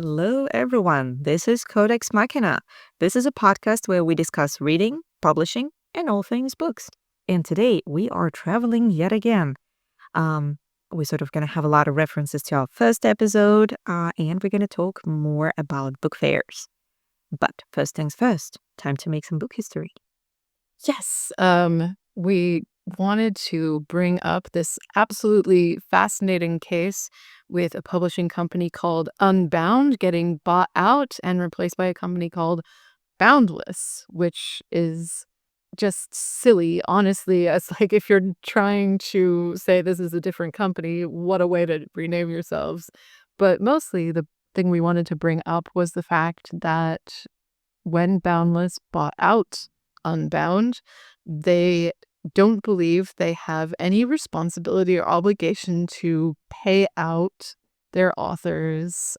Hello, everyone. This is Codex Machina. This is a podcast where we discuss reading, publishing, and all things books. And today we are traveling yet again. We're sort of going to have a lot of references to our first episode, and we're going to talk more about book fairs. But first things first, time to make some book history. Yes, we wanted to bring up this absolutely fascinating case with a publishing company called Unbound getting bought out and replaced by a company called Boundless, which is just silly, honestly. It's like if you're trying to say this is a different company, what a way to rename yourselves. But mostly the thing we wanted to bring up was the fact that when Boundless bought out Unbound, they don't believe they have any responsibility or obligation to pay out their authors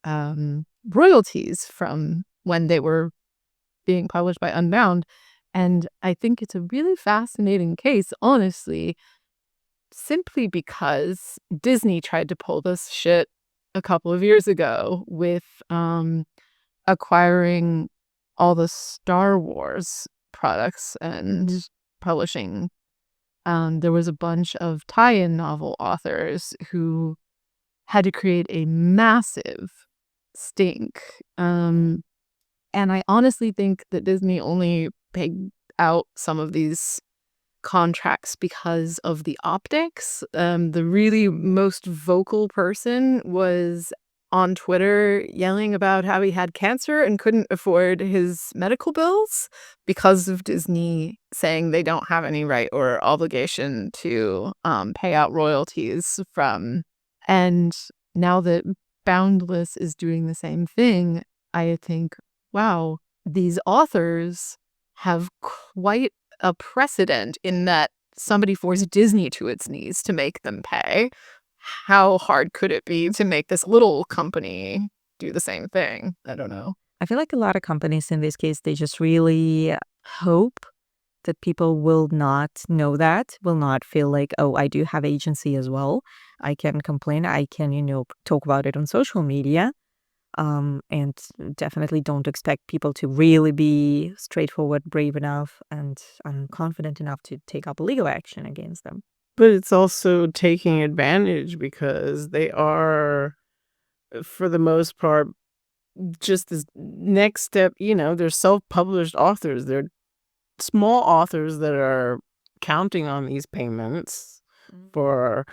royalties from when they were being published by Unbound. And I think it's a really fascinating case, honestly, simply because Disney tried to pull this shit a couple of years ago with acquiring all the Star Wars products and publishing. There was a bunch of tie-in novel authors who had to create a massive stink. And I honestly think that Disney only paid out some of these contracts because of the optics. The really most vocal person was on Twitter yelling about how he had cancer and couldn't afford his medical bills because of Disney saying they don't have any right or obligation to pay out royalties from. And now that Boundless is doing the same thing, I think, wow, these authors have quite a precedent in that somebody forced Disney to its knees to make them pay. How hard could it be to make this little company do the same thing? I don't know. I feel like a lot of companies in this case, they just really hope that people will not know that, will not feel like, oh, I do have agency as well. I can complain. I can, talk about it on social media. And definitely don't expect people to really be straightforward, brave enough, and confident enough to take up legal action against them. But it's also taking advantage because they are, for the most part, just this next step, they're self-published authors. They're small authors that are counting on these payments for,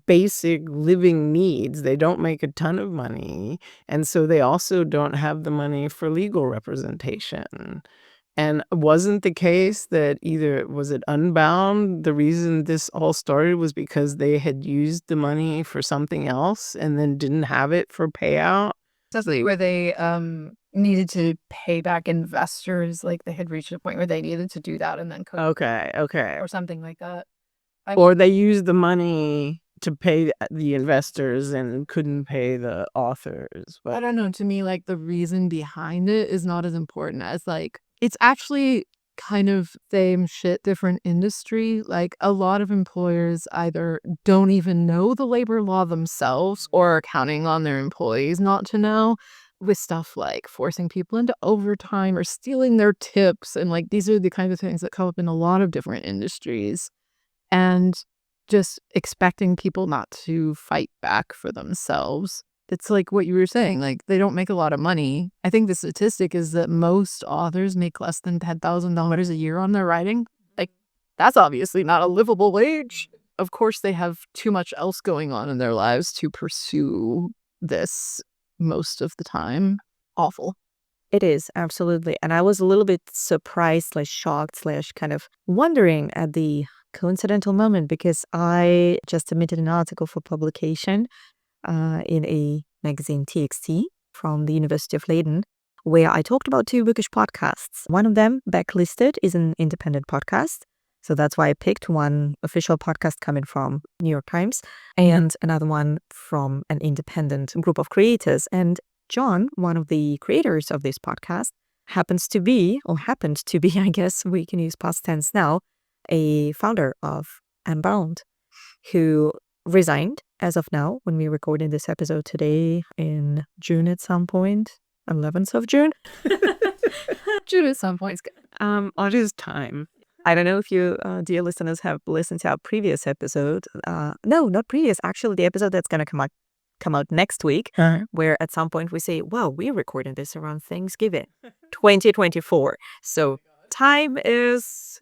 basic living needs. They don't make a ton of money. And so they also don't have the money for legal representation. And wasn't the case that was it Unbound? The reason this all started was because they had used the money for something else and then didn't have it for payout. Exactly, where they needed to pay back investors, like they had reached a point where they needed to do that and then Okay. or something like that. Or they used the money to pay the investors and couldn't pay the authors. I don't know. To me, like the reason behind it is not as important as like it's actually kind of same shit, different industry. Like a lot of employers either don't even know the labor law themselves or are counting on their employees not to know, with stuff like forcing people into overtime or stealing their tips. And like these are the kind of things that come up in a lot of different industries. And just expecting people not to fight back for themselves. It's like what you were saying, like they don't make a lot of money. I think the statistic is that most authors make less than $10,000 a year on their writing. Like that's obviously not a livable wage. Of course, they have too much else going on in their lives to pursue this most of the time. Awful. It is, absolutely. And I was a little bit surprised, shocked, kind of wondering at the coincidental moment because I just submitted an article for publication in a magazine TXT from the University of Leiden, where I talked about two bookish podcasts. One of them, Backlisted, is an independent podcast. So that's why I picked one official podcast coming from New York Times and another one from an independent group of creators. And John, one of the creators of this podcast, happened to be, I guess we can use past tense now, a founder of Unbound, who resigned as of now, when we're recording this episode today in June at some point, 11th of June. June at some point is good. On his time. I don't know if you, dear listeners, have listened to our previous episode. No, not previous. Actually, the episode that's going to come out next week, where at some point we say, well, we're recording this around Thanksgiving 2024. So time is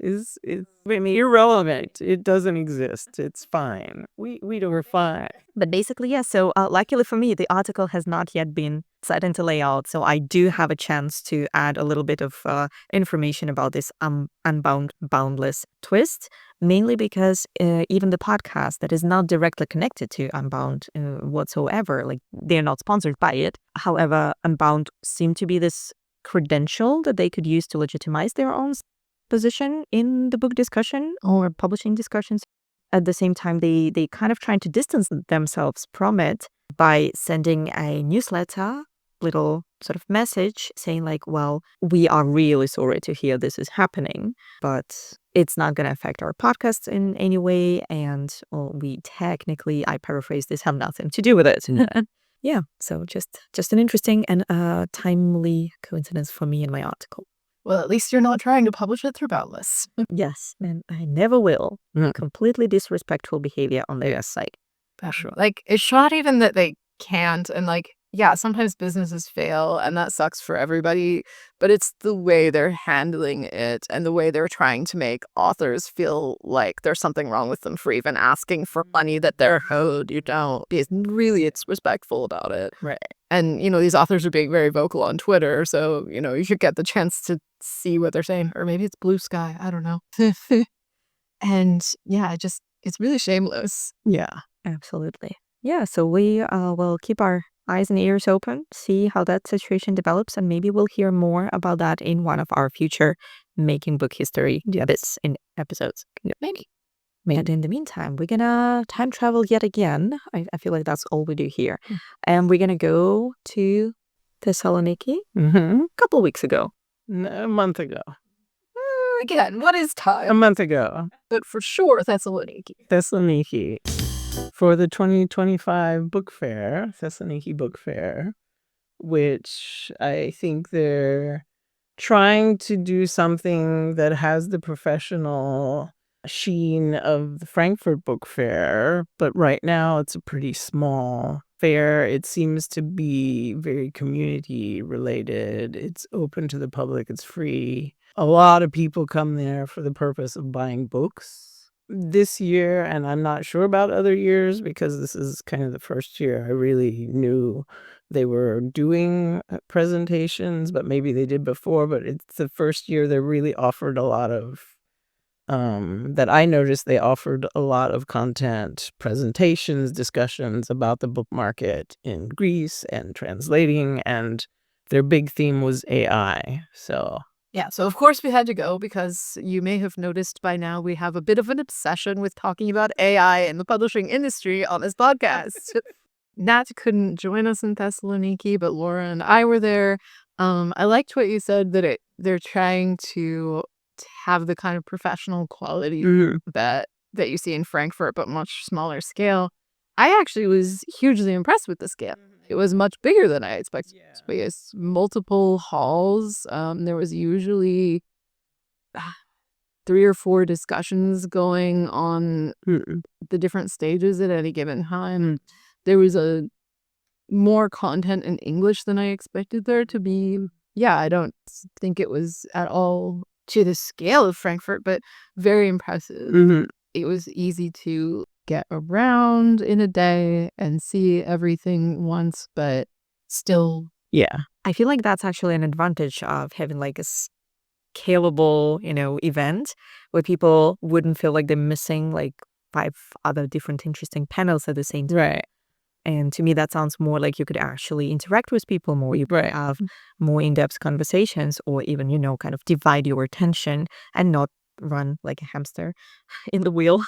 irrelevant. It doesn't exist. It's fine. We're fine. But basically, yeah. So luckily for me, the article has not yet been set into layout. So I do have a chance to add a little bit of information about this Unbound, Boundless twist, mainly because even the podcast that is not directly connected to Unbound whatsoever, like they're not sponsored by it. However, Unbound seemed to be this credential that they could use to legitimize their own position in the book discussion or publishing discussions. At the same time, they kind of trying to distance themselves from it by sending a newsletter, little sort of message saying like, well, we are really sorry to hear this is happening, but it's not going to affect our podcast in any way. And we technically, I paraphrase this, have nothing to do with it. Yeah, so just an interesting and timely coincidence for me in my article. Well, at least you're not trying to publish it through Boundless. Yes, and I never will. Completely disrespectful behavior on their site. That's true. Like, it's not even that they can't, and like, yeah, sometimes businesses fail, and that sucks for everybody, but it's the way they're handling it and the way they're trying to make authors feel like there's something wrong with them for even asking for money that they're owed. You don't. It's respectful about it. Right. And, these authors are being very vocal on Twitter, so, you should get the chance to see what they're saying. Or maybe it's Blue Sky. I don't know. And, yeah, it's really shameless. Yeah, absolutely. Yeah, so we will keep our eyes and ears open, see how that situation develops, and maybe we'll hear more about that in one of our future Making Book History bits in episodes. Maybe. And in the meantime, we're gonna time travel yet again. I feel like that's all we do here. And we're gonna go to Thessaloniki a couple weeks ago. A month ago. Again, what is time? A month ago. But for sure, Thessaloniki. For the 2025 Book Fair, Thessaloniki Book Fair, which I think they're trying to do something that has the professional sheen of the Frankfurt Book Fair, but right now it's a pretty small fair. It seems to be very community related. It's open to the public. It's free. A lot of people come there for the purpose of buying books. This year, and I'm not sure about other years because this is kind of the first year I really knew they were doing presentations, but maybe they did before, but it's the first year they really offered a lot of that I noticed they offered a lot of content, presentations, discussions about the book market in Greece and translating, and their big theme was AI. So yeah, so of course we had to go because you may have noticed by now we have a bit of an obsession with talking about AI in the publishing industry on this podcast. Nat couldn't join us in Thessaloniki, but Laura and I were there. I liked what you said that they're trying to have the kind of professional quality that you see in Frankfurt, but much smaller scale. I actually was hugely impressed with the scale. It was much bigger than I expected. Yeah. We had multiple halls. There was usually 3 or 4 discussions going on the different stages at any given time. There was more content in English than I expected there to be. Yeah, I don't think it was at all to the scale of Frankfurt, but very impressive. It was easy to get around in a day and see everything once, but still. Yeah. I feel like that's actually an advantage of having like a scalable, event where people wouldn't feel like they're missing like 5 other different interesting panels at the same time. Right. And to me, that sounds more like you could actually interact with people more. You could have more in-depth conversations or even, kind of divide your attention and not run like a hamster in the wheel.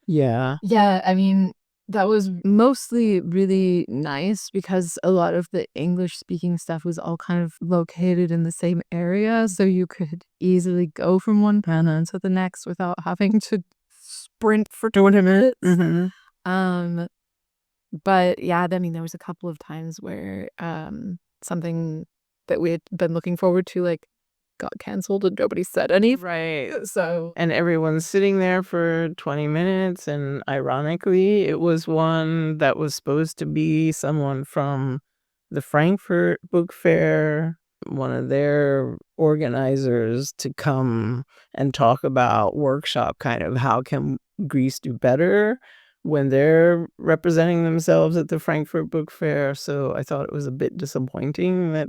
Yeah. Yeah, I mean, that was mostly really nice because a lot of the English-speaking stuff was all kind of located in the same area, so you could easily go from one panel to the next without having to sprint for 20 minutes. But yeah, I mean, there was a couple of times where something that we had been looking forward to like got canceled and nobody said anything. Right. So And everyone's sitting there for 20 minutes. And ironically, it was one that was supposed to be someone from the Frankfurt Book Fair, one of their organizers, to come and talk about workshop kind of how can Greece do better when they're representing themselves at the Frankfurt Book Fair. So I thought it was a bit disappointing that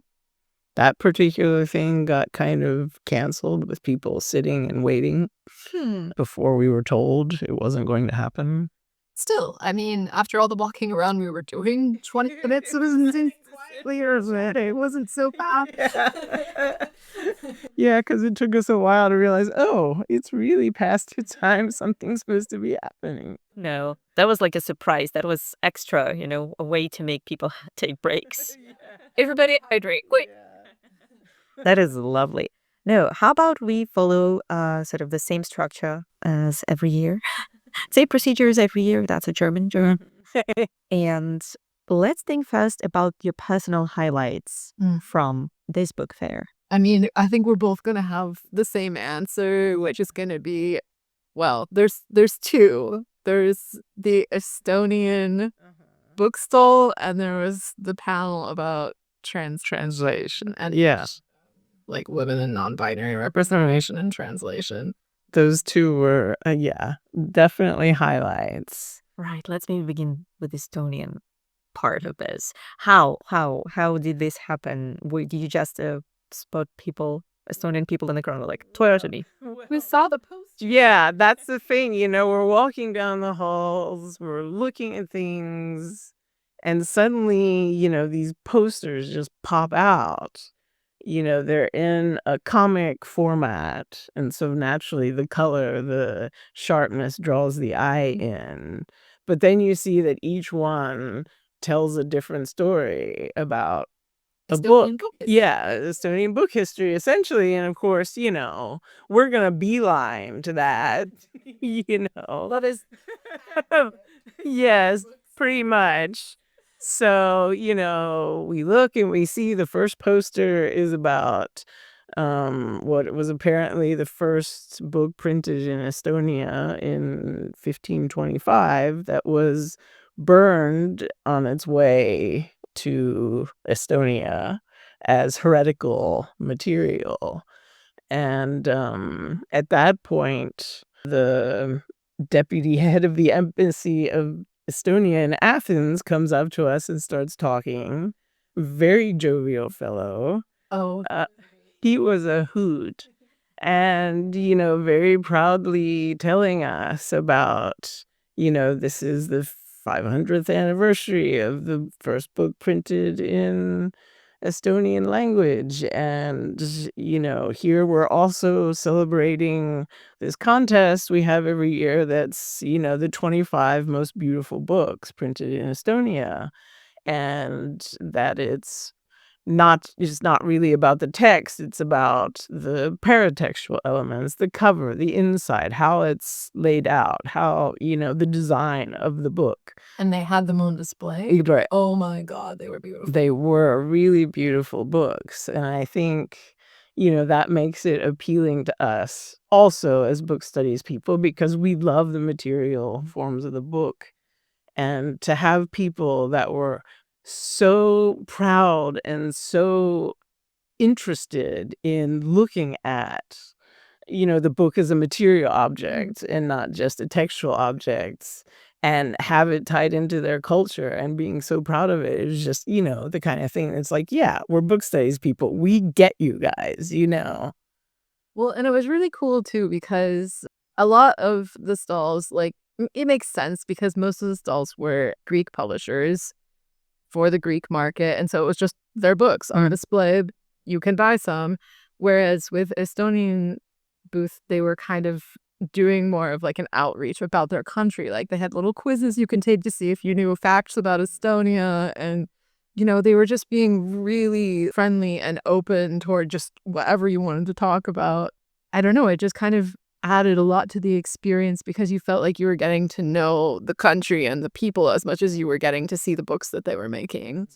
that particular thing got kind of canceled with people sitting and waiting before we were told it wasn't going to happen. still, I mean, after all the walking around we were doing, 20 minutes was clear that it wasn't so bad. Yeah, because it took us a while to realize, oh, it's really past your time. Something's supposed to be happening. No, that was like a surprise. That was extra, a way to make people take breaks. Everybody hydrate. Wait. That is lovely. No, how about we follow sort of the same structure as every year? Same procedures every year. That's a German term. And let's think first about your personal highlights from this book fair. I mean, I think we're both going to have the same answer, which is going to be, well, there's two. There's the Estonian book stall, and there was the panel about translation and like women and non-binary representation and translation. Those two were, definitely highlights. Right. Let's maybe begin with the Estonian part of this. How did this happen? Did you just spot Estonian people in the crowd like totally? We saw the post. Yeah, that's the thing. We're walking down the halls, we're looking at things, and suddenly, these posters just pop out. They're in a comic format, and so naturally the color, the sharpness draws the eye in. But then you see that each one tells a different story about a book. Yeah, Estonian book history, essentially. And of course, we're going to beeline to that, That is Yes, pretty much. So, we look and we see the first poster is about what was apparently the first book printed in Estonia in 1525 that was burned on its way to Estonia as heretical material. And at that point, the deputy head of the embassy of Estonia in Athens comes up to us and starts talking. Very jovial fellow. Oh. He was a hoot. And, very proudly telling us about, this is the 500th anniversary of the first book printed in Estonian language. And, here we're also celebrating this contest we have every year that's, the 25 most beautiful books printed in Estonia. And that it's not really about the text, it's about the paratextual elements, the cover, the inside, how it's laid out, how, the design of the book. And they had them on display? Right. Oh my God, they were beautiful. They were really beautiful books. And I think, that makes it appealing to us also as book studies people, because we love the material forms of the book. And to have people that were so proud and so interested in looking at, the book as a material object and not just a textual object, and have it tied into their culture and being so proud of it. It was just, the kind of thing that's like, yeah, we're book studies people. We get you guys, Well, and it was really cool too, because a lot of the stalls, like, it makes sense because most of the stalls were Greek publishers for the Greek market. And so it was just their books on display. You can buy some. Whereas with Estonian booth, they were kind of doing more of like an outreach about their country. Like they had little quizzes you can take to see if you knew facts about Estonia. And, they were just being really friendly and open toward just whatever you wanted to talk about. I don't know. It just kind of added a lot to the experience because you felt like you were getting to know the country and the people as much as you were getting to see the books that they were making.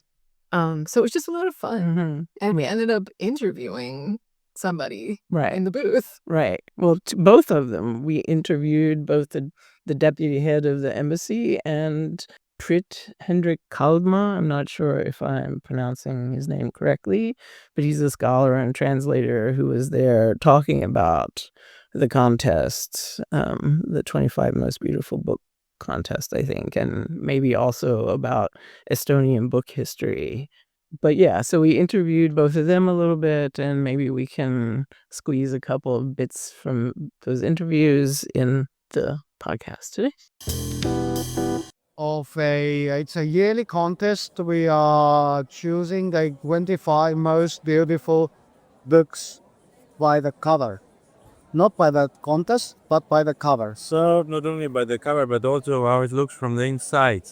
So it was just a lot of fun. And we ended up interviewing somebody in the booth. Right. Well, both of them. We interviewed both the deputy head of the embassy and Priit-Hendrik Kaldma. I'm not sure if I'm pronouncing his name correctly, but he's a scholar and translator who was there talking about the contest, the 25 Most Beautiful Book contest, I think, and maybe also about Estonian book history. But yeah, so we interviewed both of them a little bit, and maybe we can squeeze a couple of bits from those interviews in the podcast today. It's a yearly contest. We are choosing the 25 most beautiful books by the cover. Not by the contest, but by the cover. So not only by the cover, but also how it looks from the inside,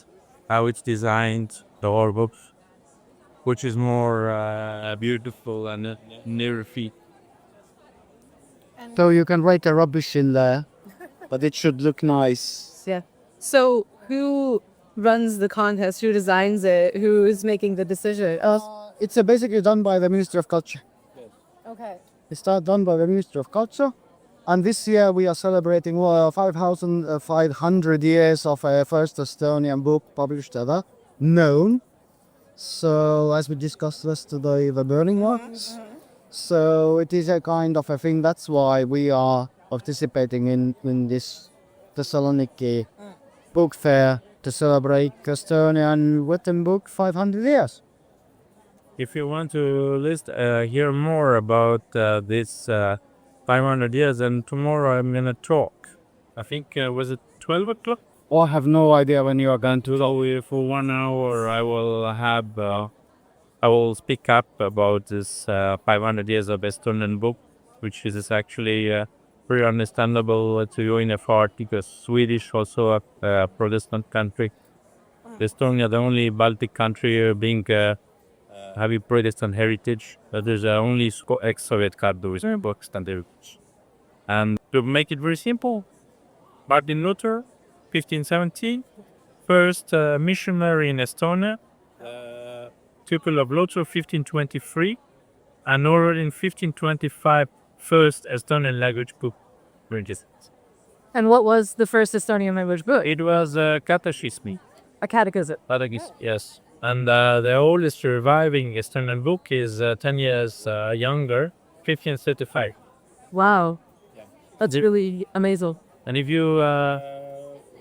how it's designed, the whole book, which is more beautiful and near feet. So you can write a rubbish in there, but it should look nice. Yeah. So who runs the contest? Who designs it? Who is making the decision? It's basically done by the Ministry of Culture. Okay. It's done by the Ministry of Culture. And this year we are celebrating 5,500 years of a first Estonian book published ever, known. So as we discussed yesterday, the burning ones. So it is a kind of a thing. That's why we are participating in this Thessaloniki Book Fair to celebrate Estonian written book 500 years. If you want to hear more about this 500 years, and tomorrow I'm gonna talk. I think was it 12 o'clock? I have no idea when you are going to. So for 1 hour, I will speak up about this 500 years of Estonian book, which is actually pretty understandable to you in a part because Swedish also a Protestant country. Estonia, the only Baltic country being having Protestant heritage. There's only ex-Soviet countries books and heritage. And to make it very simple, Martin Luther, 1517, first missionary in Estonia. Pupil of Luther, 1523, and already in 1525, first Estonian language book registered. And what was the first Estonian language book? It was a catechism. A catechism. Yes. And the oldest surviving Estonian book is 10 years younger, 1535. Wow. That's really amazing. And if you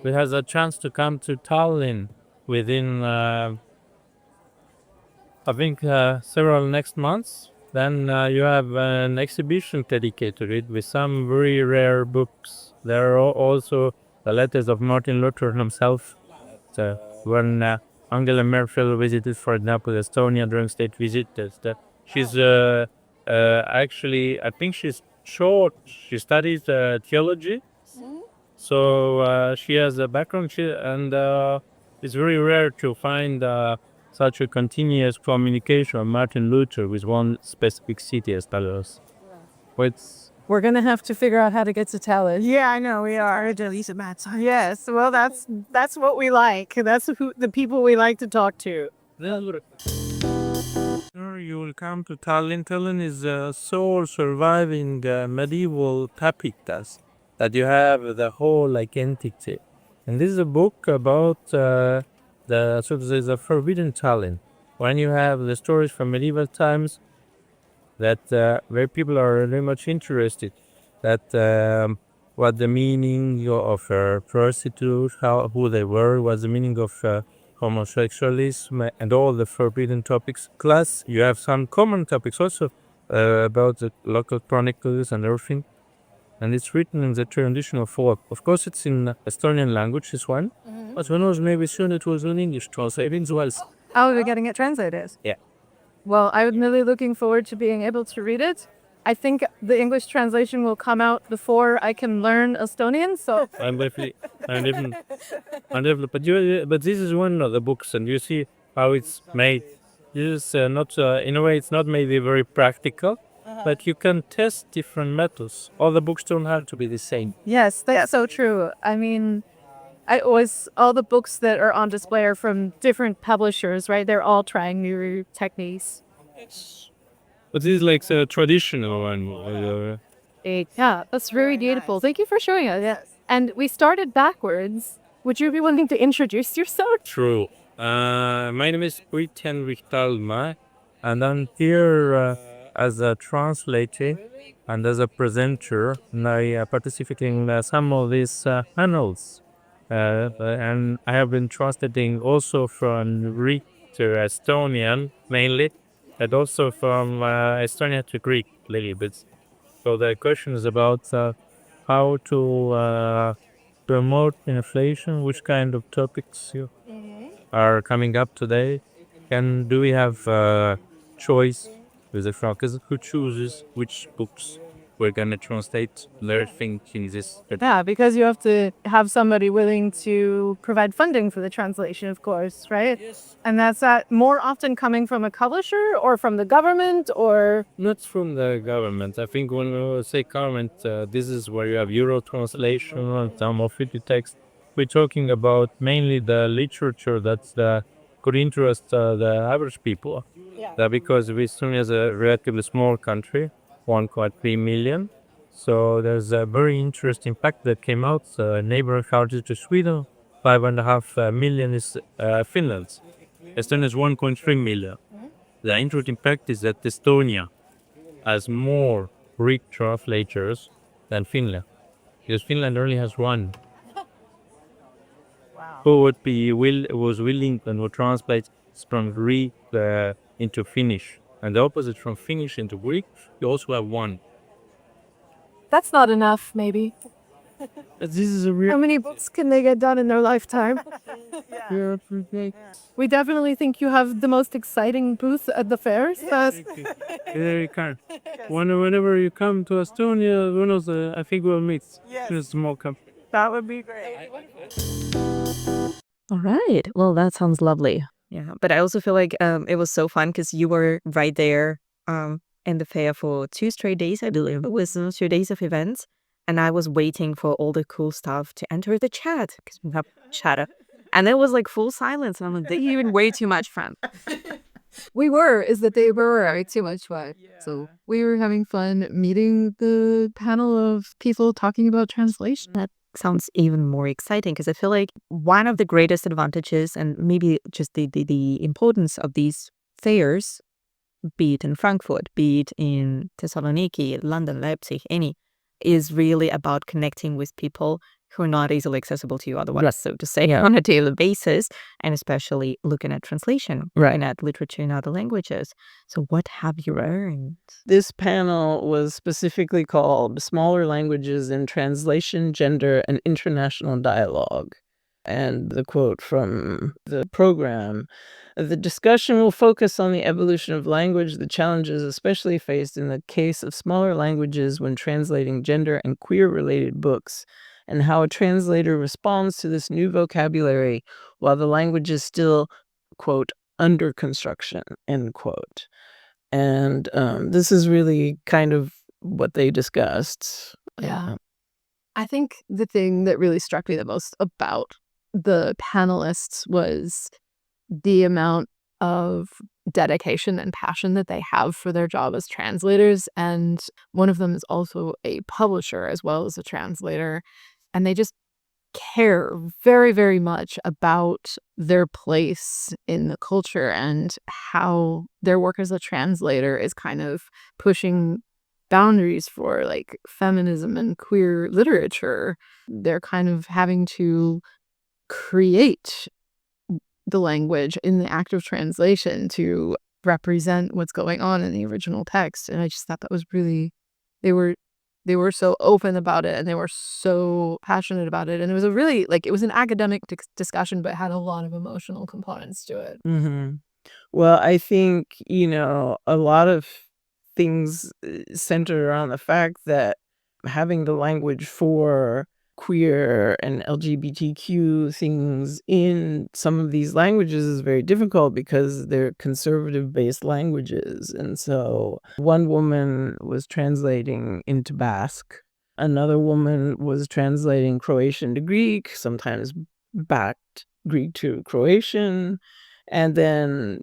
has a chance to come to Tallinn within, I think, several next months, then you have an exhibition dedicated to it with some very rare books. There are also the letters of Martin Luther himself. When Angela Merkel visited, for example, Estonia during state visit, she's actually, I think she's short. She studies theology. So she has a background, and it's very rare to find such a continuous communication of Martin Luther with one specific city as Belarus. We're going to have to figure out how to get to Tallinn. Yeah, I know we are. Yes, well, that's what we like. That's the people we like to talk to. You will come to Tallinn. Tallinn is a sole surviving medieval Papyrus that you have the whole entity. And this is a book about the forbidden Tallinn. When you have the stories from medieval times that where people are very much interested, that what the meaning of prostitute, who they were, what's the meaning of homosexualism, and all the forbidden topics. Plus, you have some common topics also about the local chronicles and everything. And it's written in the traditional form. Of course, it's in Estonian language, this one. But who knows, maybe soon it was in English translated as well. Oh, we're getting it translated? Yeah. Well, I'm really looking forward to being able to read it. I think the English translation will come out before I can learn Estonian, so... I'm definitely, but this is one of the books, and you see how it's made. This is not, in a way, it's not maybe very practical, but you can test different methods. All the books don't have to be the same. Yes, that's so true. I mean, all the books that are on display are from different publishers, right? They're all trying new techniques. But this is like the traditional one. Yeah, that's very beautiful. Thank you for showing us. Yes. And we started backwards. Would you be willing to introduce yourself? True. My name is Priit-Hendrik Kaldma, and I'm here as a translator and as a presenter, and I participate in some of these panels. And I have been translating also from Greek to Estonian mainly, and also from Estonian to Greek a little bit. So the question is about how to promote inflation, which kind of topics you are coming up today, and do we have choice with the focus? Who chooses which books we're gonna translate their thinking this? Yeah, because you have to have somebody willing to provide funding for the translation, of course, right? Yes. And that's that more often coming from a publisher or from the government or... Not from the government. I think when we say government, this is where you have Euro translation and some of it text. We're talking about mainly the literature that's could interest the average people. Yeah. Because Estonia is a relatively small country, 1.3 million. So there's a very interesting fact that came out. Neighboring country to Sweden, 5.5 million is Finland. Estonia is 1.3 million. The interesting fact is that Estonia has more Greek translators than Finland, because Finland only has one. Wow. Who was willing and would translate from Greek into Finnish, and the opposite from Finnish into Greek. You also have one. That's not enough, maybe. This is a real. How many books can they get done in their lifetime? Yeah. We definitely think you have the most exciting booth at the fairs. There you can. Whenever you come to Estonia, I think we'll meet in a small company. That would be great. All right. Well, that sounds lovely. Yeah. But I also feel like it was so fun because you were right there in the fair for 2 straight days, I believe. It was 2 days of events. And I was waiting for all the cool stuff to enter the chat because we have chatter. And there was like full silence. And I'm like, they're even way too much fun. They were having too much fun. Yeah. So we were having fun meeting the panel of people talking about translation. That sounds even more exciting because I feel like one of the greatest advantages and maybe just the importance of these fairs, be it in Frankfurt, be it in Thessaloniki, London, Leipzig, any, is really about connecting with people who are not easily accessible to you otherwise, so to say, on a daily basis, and especially looking at translation, looking at literature in other languages. So what have you learned? This panel was specifically called Smaller Languages in Translation, Gender, and International Dialogue. And the quote from the program: the discussion will focus on the evolution of language, the challenges especially faced in the case of smaller languages when translating gender and queer-related books, and how a translator responds to this new vocabulary while the language is still, quote, under construction, end quote. And this is really kind of what they discussed. Yeah. I think the thing that really struck me the most about the panelists was the amount of dedication and passion that they have for their job as translators. And one of them is also a publisher as well as a translator. And they just care very, very much about their place in the culture and how their work as a translator is kind of pushing boundaries for like feminism and queer literature. They're kind of having to create the language in the act of translation to represent what's going on in the original text. And I just thought that was really, they were so open about it and they were so passionate about it. And it was a really, like, it was an academic discussion, but had a lot of emotional components to it. Mm-hmm. Well, I think, a lot of things center around the fact that having the language for queer and LGBTQ things in some of these languages is very difficult because they're conservative-based languages. And so one woman was translating into Basque. Another woman was translating Croatian to Greek, sometimes backed Greek to Croatian. And then,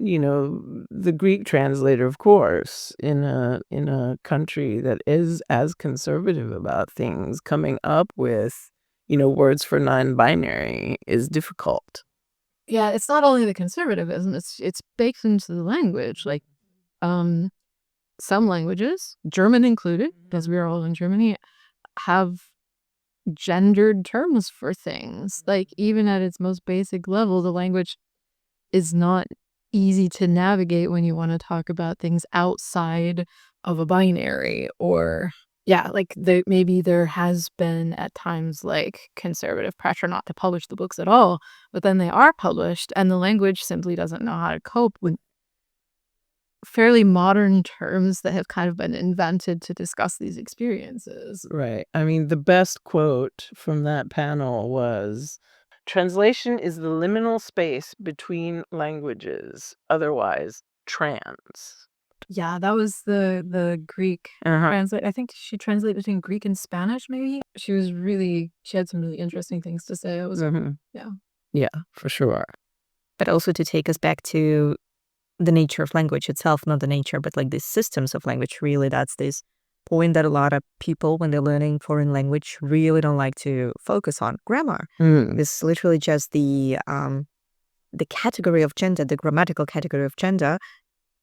the Greek translator, of course, in a country that is as conservative about things, coming up with, words for non-binary is difficult. Yeah, it's not only the conservatism, it's baked into the language. Like, some languages, German included, because we are all in Germany, have gendered terms for things. Like, even at its most basic level, the language is not easy to navigate when you want to talk about things outside of a binary. Or like maybe there has been at times like conservative pressure not to publish the books at all, but then they are published and the language simply doesn't know how to cope with fairly modern terms that have kind of been invented to discuss these experiences. Right. I mean, the best quote from that panel was, "Translation is the liminal space between languages, otherwise trans." Yeah, that was the Greek translate. I think she translated between Greek and Spanish, maybe. She had some really interesting things to say. It was, Yeah, for sure. But also to take us back to the nature of language itself, not the nature, but like the systems of language. Really, that's this point that a lot of people, when they're learning foreign language, really don't like to focus on grammar. This is literally just the category of gender, the grammatical category of gender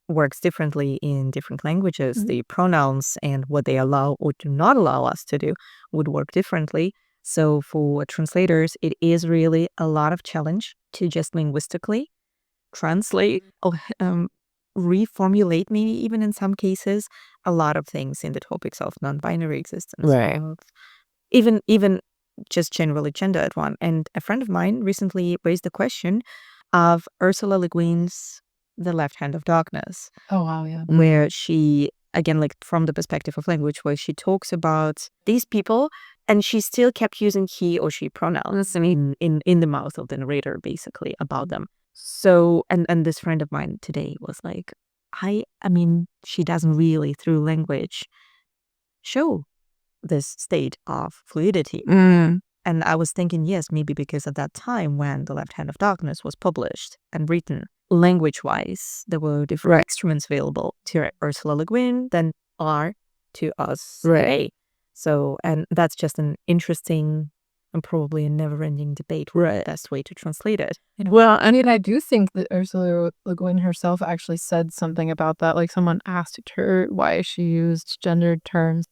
works differently in different languages. The pronouns and what they allow or do not allow us to do would work differently. So for translators, it is really a lot of challenge to just linguistically translate or reformulate, maybe even in some cases, a lot of things in the topics of non-binary existence. Right. Even just generally gender at one. And a friend of mine recently raised the question of Ursula Le Guin's The Left Hand of Darkness. Oh, wow, yeah. Where she, again, like from the perspective of language, where she talks about these people and she still kept using he or she pronouns in the mouth of the narrator, basically, about them. So, and this friend of mine today was like, I mean, she doesn't really, through language, show this state of fluidity. And I was thinking, yes, maybe because at that time when The Left Hand of Darkness was published and written, language-wise, there were different instruments available to Ursula Le Guin than are to us today. So, and that's just an interesting and probably a never-ending debate what the best way to translate it. Well, I mean, I do think that Ursula Le Guin herself actually said something about that. Like, someone asked her why she used gendered terms.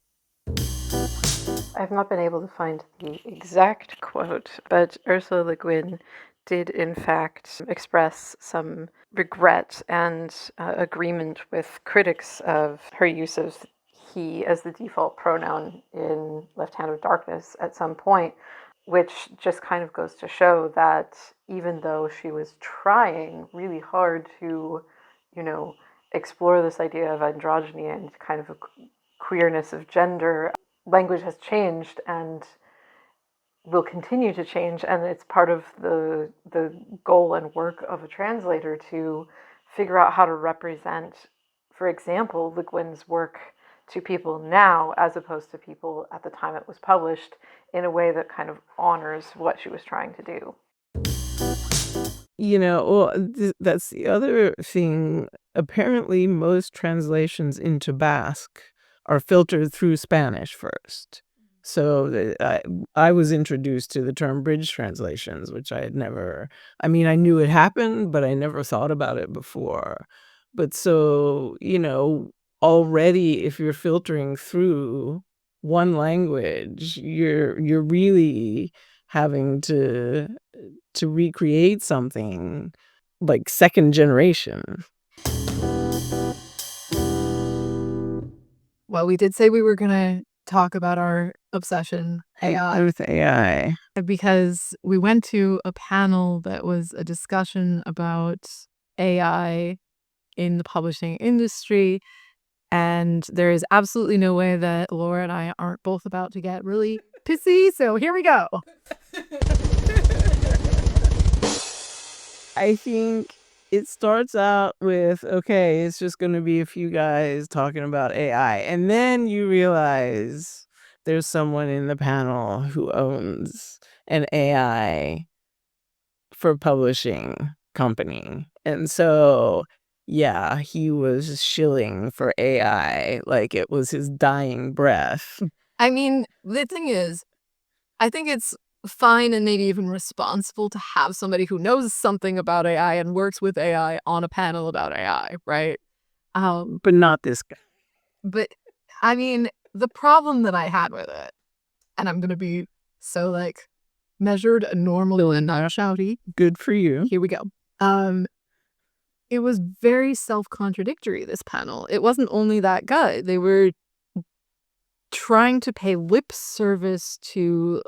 I've not been able to find the exact quote, but Ursula Le Guin did in fact express some regret and agreement with critics of her use of he as the default pronoun in Left Hand of Darkness at some point, which just kind of goes to show that even though she was trying really hard to, explore this idea of androgyny and kind of a queerness of gender, language has changed and will continue to change, and it's part of the goal and work of a translator to figure out how to represent, for example, Le Guin's work to people now as opposed to people at the time it was published in a way that kind of honors what she was trying to do. That's the other thing. Apparently, most translations into Basque are filtered through Spanish first. So I was introduced to the term bridge translations, which I had never, I knew it happened, but I never thought about it before. But so, already if you're filtering through one language, you're really having to recreate something like second generation. Well, we did say we were going to talk about our obsession, AI. With AI. Because we went to a panel that was a discussion about AI in the publishing industry. And there is absolutely no way that Laura and I aren't both about to get really pissy, so here we go. I think it starts out with, okay, it's just going to be a few guys talking about AI. And then you realize there's someone in the panel who owns an AI for publishing company. And so, yeah, he was shilling for AI like it was his dying breath. I mean, the thing is, I think it's fine and maybe even responsible to have somebody who knows something about AI and works with AI on a panel about AI, right? But not this guy. But I mean, the problem that I had with it, and I'm gonna be so like measured and normal and not shouty. Good for you. Here we go. It was very self-contradictory, this panel. It wasn't only that guy. They were trying to pay lip service to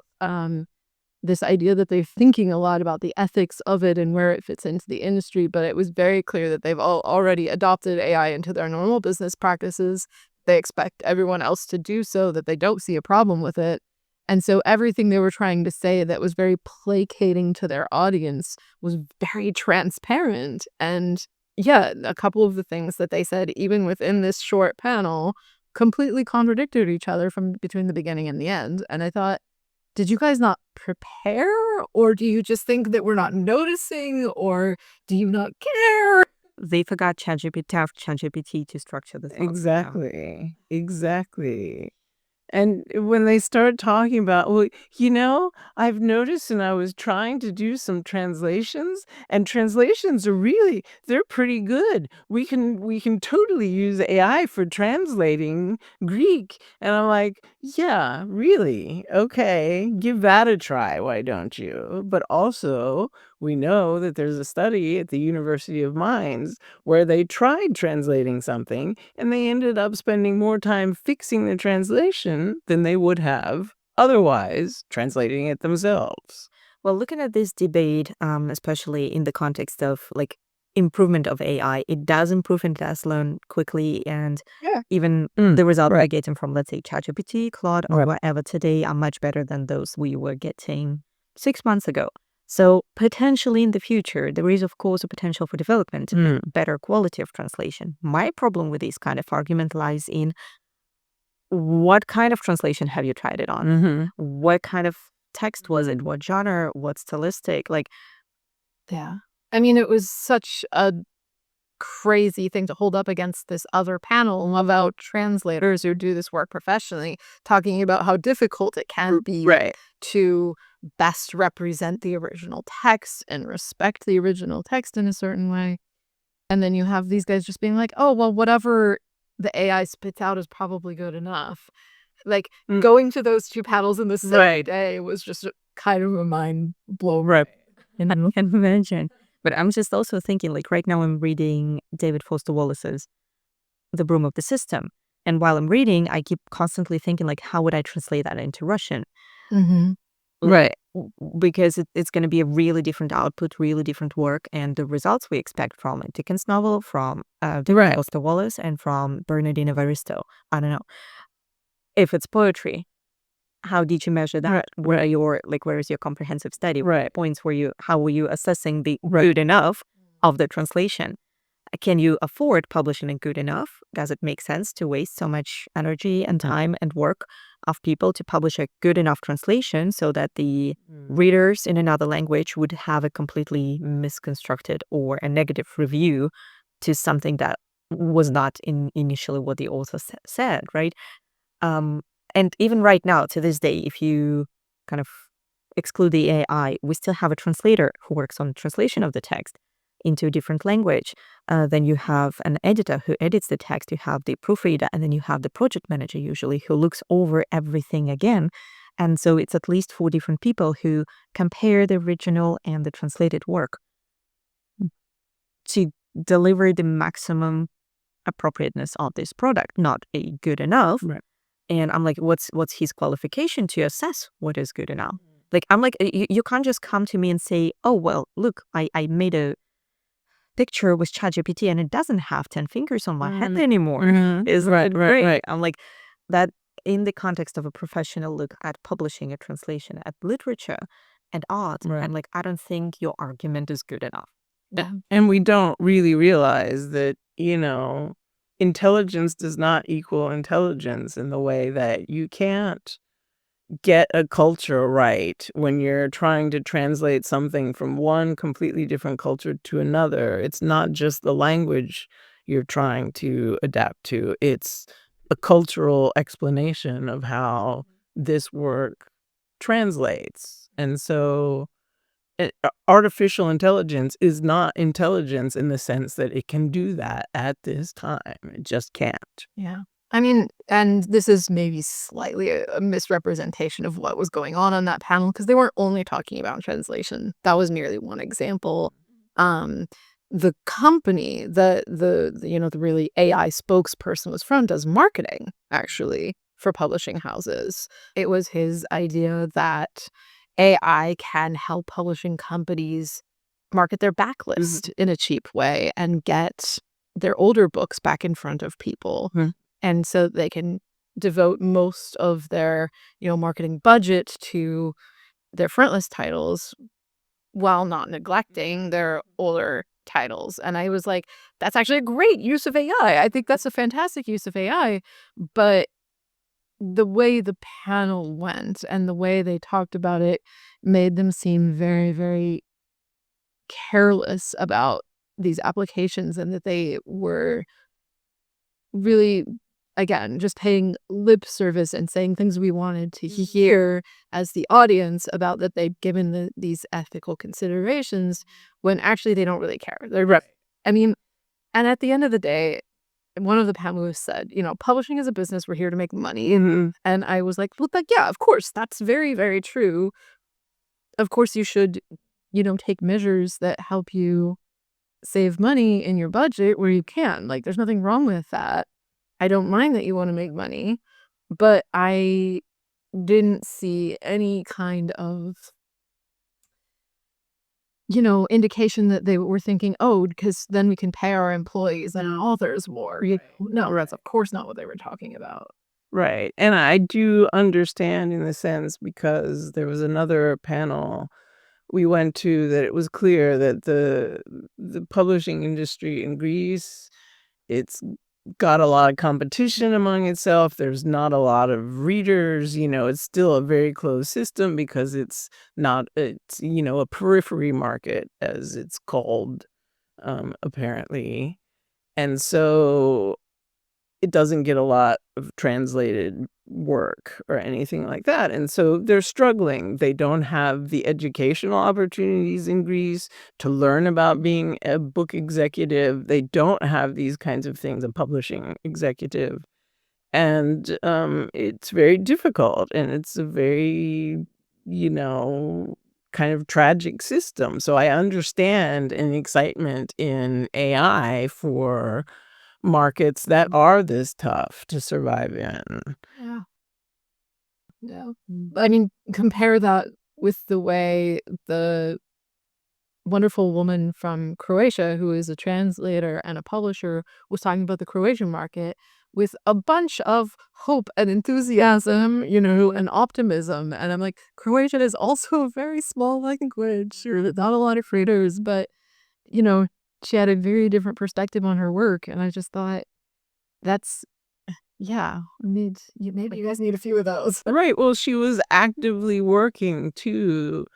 this idea that they're thinking a lot about the ethics of it and where it fits into the industry, but it was very clear that they've all already adopted AI into their normal business practices. They expect everyone else to do so, that they don't see a problem with it. And so everything they were trying to say that was very placating to their audience was very transparent. And yeah, a couple of the things that they said, even within this short panel, completely contradicted each other from between the beginning and the end. And I thought, did you guys not prepare? Or do you just think that we're not noticing? Or do you not care? They forgot ChatGPT to structure the thoughts. Exactly. And when they start talking about, well, I've noticed, and I was trying to do some translations, and translations are really, they're pretty good. We can totally use AI for translating Greek. And I'm like, yeah, really? Okay, give that a try, why don't you? But also, we know that there's a study at the University of Mainz where they tried translating something and they ended up spending more time fixing the translation than they would have otherwise translating it themselves. Well, looking at this debate, especially in the context of like improvement of AI, it does improve in Thessalon quickly, and even the results we're getting from, let's say, ChatGPT, Claude, or whatever today are much better than those we were getting 6 months ago. So potentially in the future, there is, of course, a potential for development, better quality of translation. My problem with this kind of argument lies in what kind of translation have you tried it on? What kind of text was it? What genre? What stylistic? Yeah. I mean, it was such a crazy thing to hold up against this other panel about translators who do this work professionally, talking about how difficult it can be to best represent the original text and respect the original text in a certain way. And then you have these guys just being like, oh, well, whatever the AI spits out is probably good enough. Like going to those two panels in the same day was just kind of a mind blow. And I can imagine. But I'm just also thinking, like right now I'm reading David Foster Wallace's The Broom of the System. And while I'm reading, I keep constantly thinking, like, how would I translate that into Russian? Because it's going to be a really different output, really different work, and the results we expect from a Dickens novel, from David Foster Wallace, and from Bernardine Evaristo. I don't know. If it's poetry, how did you measure that? Where is your comprehensive study? Points how were you assessing the good enough of the translation? Can you afford publishing it good enough? Does it make sense to waste so much energy and time and work of people to publish a good enough translation so that the readers in another language would have a completely misconstructed or a negative review to something that was not initially what the author said, right? And even right now, to this day, if you kind of exclude the AI, we still have a translator who works on translation of the text into a different language. Then you have an editor who edits the text, you have the proofreader, and then you have the project manager usually who looks over everything again. And so it's at least 4 different people who compare the original and the translated work to deliver the maximum appropriateness of this product, not a good enough. And I'm like, what's his qualification to assess what is good enough? Like, I'm like, you can't just come to me and say, oh, well, look, I made a picture with ChatGPT and it doesn't have 10 fingers on my head anymore. Is right. I'm like, that in the context of a professional look at publishing a translation at literature and art, Right. I'm like, I don't think your argument is good enough. And we don't really realize that, intelligence does not equal intelligence in the way that you can't get a culture right when you're trying to translate something from one completely different culture to another. It's not just the language you're trying to adapt to, it's a cultural explanation of how this work translates. And so artificial intelligence is not intelligence in the sense that it can do that at this time. It just can't. Yeah. I mean, and this is maybe slightly a misrepresentation of what was going on that panel, because they weren't only talking about translation. That was merely one example. The company that the really AI spokesperson was from does marketing, actually, for publishing houses. It was his idea that AI can help publishing companies market their backlist in a cheap way and get their older books back in front of people. And so they can devote most of their, marketing budget to their frontlist titles while not neglecting their older titles. And I was like, that's actually a great use of AI. I think that's a fantastic use of AI. But the way the panel went and the way they talked about it made them seem very, very careless about these applications, and that they were really, again, just paying lip service and saying things we wanted to hear as the audience about that they've given these ethical considerations, when actually they don't really care. They're right. I mean, and at the end of the day, one of the panelists said, publishing is a business. We're here to make money. And I was like, well, yeah, of course. That's very, very true. Of course, you should, take measures that help you save money in your budget where you can. Like, there's nothing wrong with that. I don't mind that you want to make money, but I didn't see any kind of, indication that they were thinking, oh, because then we can pay our employees and authors more. No, that's of course not what they were talking about. Right. And I do understand in the sense, because there was another panel we went to that it was clear that the publishing industry in Greece, it's got a lot of competition among itself. There's not a lot of readers. It's still a very closed system because it's a periphery market, as it's called, apparently. And so it doesn't get a lot of translated work or anything like that. And so they're struggling. They don't have the educational opportunities in Greece to learn about being a book executive. They don't have these kinds of things, a publishing executive. And it's very difficult. And it's a very, kind of tragic system. So I understand an excitement in AI for markets that are this tough to survive in. Yeah. I mean, compare that with the way the wonderful woman from Croatia, who is a translator and a publisher, was talking about the Croatian market with a bunch of hope and enthusiasm, and optimism. And I'm like, Croatian is also a very small language, or not a lot of readers, but, she had a very different perspective on her work. And I just thought, that's, maybe you guys need a few of those. Right. Well, she was actively working to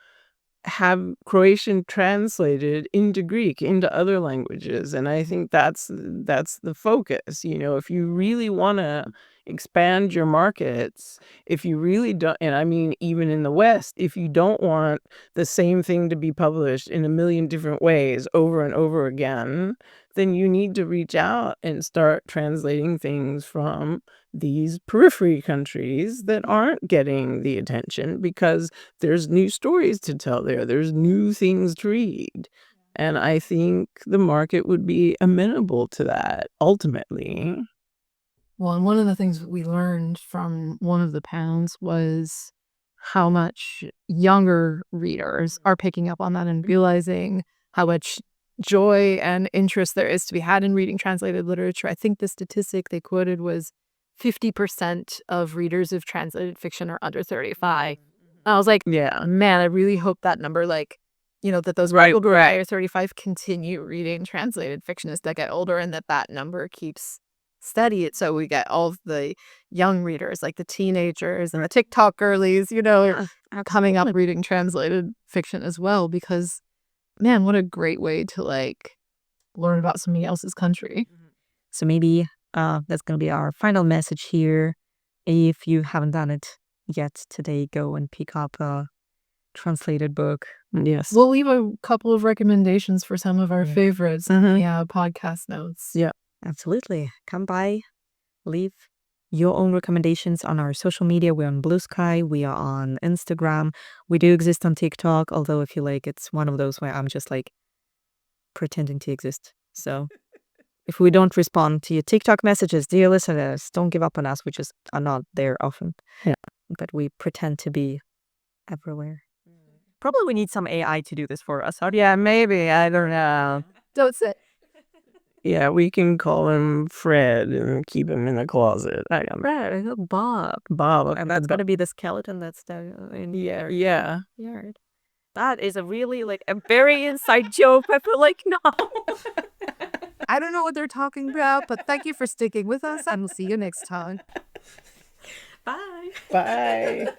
have Croatian translated into Greek, into other languages. And I think that's the focus. If you really want to expand your markets, if you really don't, and I mean, even in the West, if you don't want the same thing to be published in a million different ways over and over again, then you need to reach out and start translating things from these periphery countries that aren't getting the attention, because there's new stories to tell there. There's new things to read. And I think the market would be amenable to that ultimately. Well, and one of the things we learned from one of the panels was how much younger readers are picking up on that and realizing how much joy and interest there is to be had in reading translated literature. I think the statistic they quoted was 50% of readers of translated fiction are under 35. And I was like, Yeah. man, I really hope that number, like, you know, that those people who are under 35 continue reading translated fiction as they get older, and that number keeps steady. So we get all of the young readers, like the teenagers and the TikTok girlies, you know, coming up reading translated fiction as well, because, man, what a great way to, like, learn about somebody else's country. So maybe that's going to be our final message here. If you haven't done it yet today, go and pick up a translated book. Yes. We'll leave a couple of recommendations for some of our favorites in Mhm. the podcast notes. Yeah. Absolutely. Come by, leave your own recommendations on our social media. We're on Blue Sky. We are on Instagram. We do exist on TikTok, although I feel like it's one of those where I'm just like pretending to exist. So if we don't respond to your TikTok messages, dear listeners, don't give up on us. We just are not there often. Yeah. But we pretend to be everywhere. Probably we need some AI to do this for us. Yeah, maybe. I don't know. Don't say. Yeah, we can call him Fred and keep him in the closet. I don't know. Right, I got Bob. Bob. And that's going to be the skeleton that's in Yeah. their Yeah. yard. That is a really, like, a very inside joke. I feel like, no. I don't know what they're talking about, but thank you for sticking with us, and we'll see you next time. Bye. Bye.